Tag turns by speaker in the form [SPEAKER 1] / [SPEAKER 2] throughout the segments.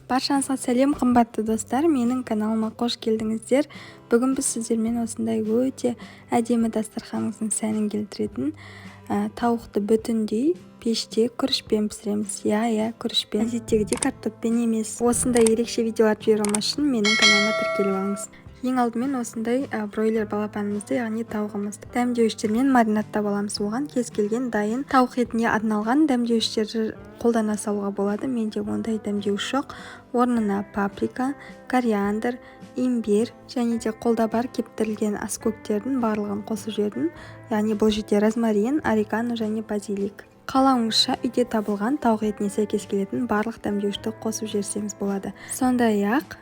[SPEAKER 1] Баршаңызға сәлем, қымбатты достар, менің каналыма қош келдіңіздер. Бүгін біз сіздермен осындай өте әдемі дастарханымыздың сәнін келтіретін тауықты бүтіндей пеште күрішпен пісіреміз. Күрішпен. Әдеттегідей картоппен емес. Осындай ерекше видеолар жібермес үшін менің каналыма тіркеліп алыңыз. Ең алдымен осындай бройлер балапанымызды, яғни тауығымызды дәмдеуіштермен маринаттап аламыз. Оған кез келген дайын тауық етіне арналған дәмдеуіштерді қолдана салуға болады. Менде ондай дәмдеуіш жоқ. Орнына паприка, кориандр, имбирь және де қолда бар кептірілген аскөктердің барлығын қосып жібердім. Яғни бұл жерде розмарин, орегано және базилик. Қалауыңызша үйде табылған тауық етіне сәйкес келетін барлық дәмдеуішті қосып жіберсеңіз болады. Сондай-ақ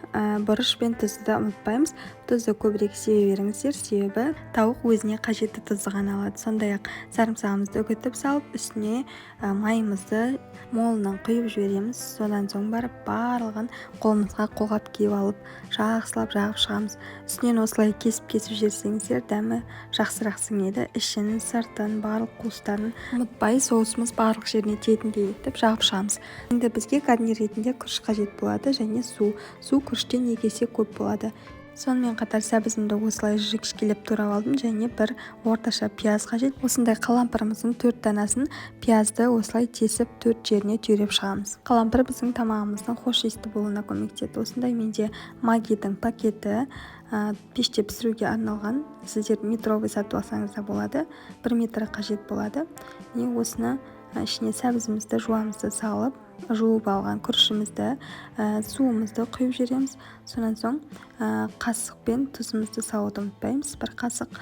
[SPEAKER 1] бұрыш пен тұзды да ұмытпаймыз. Тұзды көбірек себе беріңіздер, себебі тауық өзіне қажетті тұзды ғана алады. Сондай-ақ сарымсағымызды үгітіп салып, үстіне майымызды молынан құйып жібереміз. Содан соң барып барлығын қолымызға қолғап киіп алып, жақсылап жағып шығамыз. Үстінен осылай кесіп жіберсеңіздер, дәмі жақсырақ сіңеді. Ішін, сыртын, барлық қуыстарын ұмытпай соусымыз барлық жеріне тиетіндей етіп жағып шығамыз. Енді бізге гарнир ретінде күріш қажет болады және су күріштен 2 есе көп болады. Сонымен қатар сәбізімді осылай жікішкелеп турап алдым және бір орташа пияз қажет. Осындай қалампырымыздың 4 данасын пиязды осылай тесіп 4 жеріне түйреп шығамыз. Қалампыр біздің тамағымыздың хош иісті болуына көмектеседі. Осындай менде магидің пакеті пеште пісіруге арналған. Сіздер метровый сатып алсаңыз да болады. 1 метр қажет болады. Осыны ішіне сәбізімізді жуамызды салып, жуып алған күрішімізді, суымызды құйып жібереміз. Сонан соң қасықпен тұзымызды салуды ұмытпаймыз. 1 қасық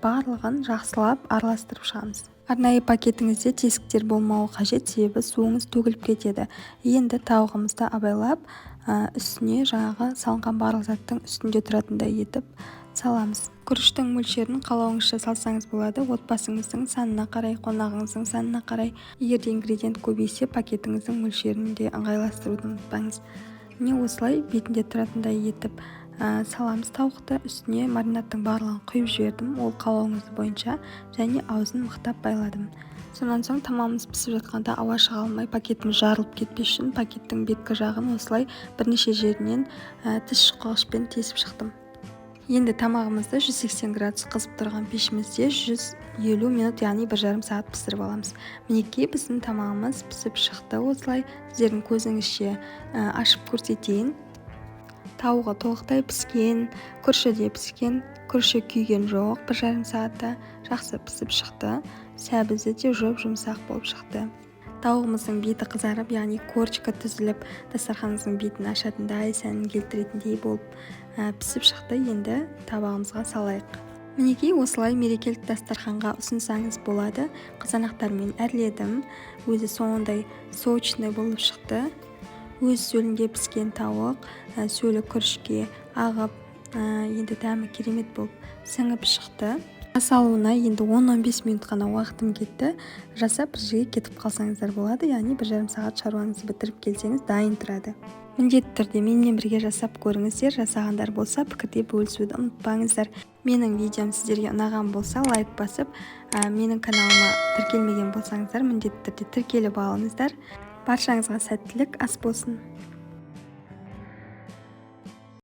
[SPEAKER 1] барлығын жақсылап араластырып шығамыз. Арнайы пакетіңізде тесіктер болмауы қажет, себебі суыңыз төгіліп кетеді. Енді тауығымызды абайлап, үстіне жаңағы салынған барлық заттың үстінде тұратындай етіп саламыз. Күріштің мөлшерін қалауыңызша салсаңыз болады. Отбасыңыздың санына қарай, қонағыңыздың санына қарай. Егер ингредиент көбейсе, пакетіңіздің мөлшерін де ыңғайластыруды ұмытпаңыз. Осылай бетінде тұратындай етіп саламыз тауықты. Үстіне маринадтың барлығын құйып жібердім. Ол қалауыңыз бойынша және аузын мықтап байладым. Сонан соң тамағымыз пісіп жатқанда ауа шыға алмай, пакетіміз жарылып кетпес үшін пакеттің беткі жағын осылай бірнеше жерінен тіс шұқығышпен тесіп шықтым. Енді тамағымызды 180 градус қызып тұрған пешімізде 150 минут, яғни 1,5 сағат пісіріп аламыз. Мінекей біздің тамағымыз пісіп шықты. Осылай сіздердің көзіңізше ашып көрсетейін. Тауығы толықтай піскен, күріші де піскен, күріші күйген жоқ. 1,5 сағатта жақсы пісіп шықты. Сәбізі де жұмсақ болып шықты. Тауығымыздың беті қызарып, яғни корочка түзіліп, дастарханымыздың бетін ашатындай, сәнін келтіретіндей болып пісіп шықты. Енді табағымызға салайық. Мінекей осылай мерекелік дастарханға ұсынсаңыз болады. Қызанақтармен әрледім. Өзі соңындай сочный болып шықты. Өз сөлінде піскен тауық, сөлі күрішке ағып, енді дәмі керемет болып сіңіп шықты. Жасалуына енді 10-15 минут қана уақытым кетті. Жасап бір жерге кетіп қалсаңыздар болады, яғни 1,5 сағат шаруаңызды бітіріп келсеңіз дайын тұрады. Міндетті түрде менімен бірге жасап көріңіздер. Жасағандар болса, пікірде бөлісуді ұмытпаңыздар. Менің видеом сіздерге ұнаған болса, лайк басып, менің каналыма тіркелмеген болсаңыздар, міндетті түрде тіркеліп алыңыздар. Баршаңызға сәттілік, ас болсын.